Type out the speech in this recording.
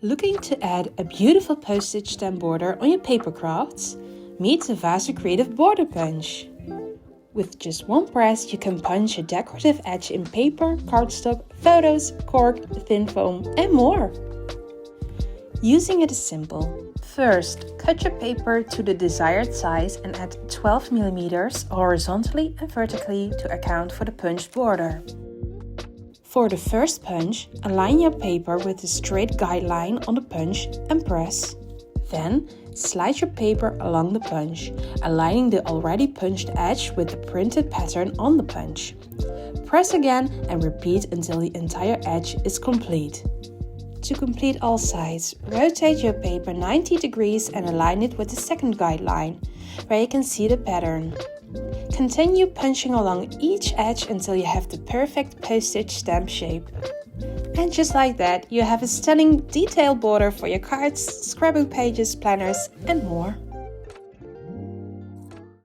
Looking to add a beautiful postage stamp border on your paper crafts? Meet the Vaessen Creative Border Punch. With just one press, you can punch a decorative edge in paper, cardstock, photos, cork, thin foam, and more. Using it is simple. First, cut your paper to the desired size and add 12 mm horizontally and vertically to account for the punched border. For the first punch, align your paper with a straight guideline on the punch and press. Then, slide your paper along the punch, aligning the already punched edge with the printed pattern on the punch. Press again and repeat until the entire edge is complete. To complete all sides, rotate your paper 90 degrees and align it with the second guideline, where you can see the pattern. Continue punching along each edge until you have the perfect postage stamp shape. And just like that, you have a stunning detailed border for your cards, scrapbook pages, planners, and more.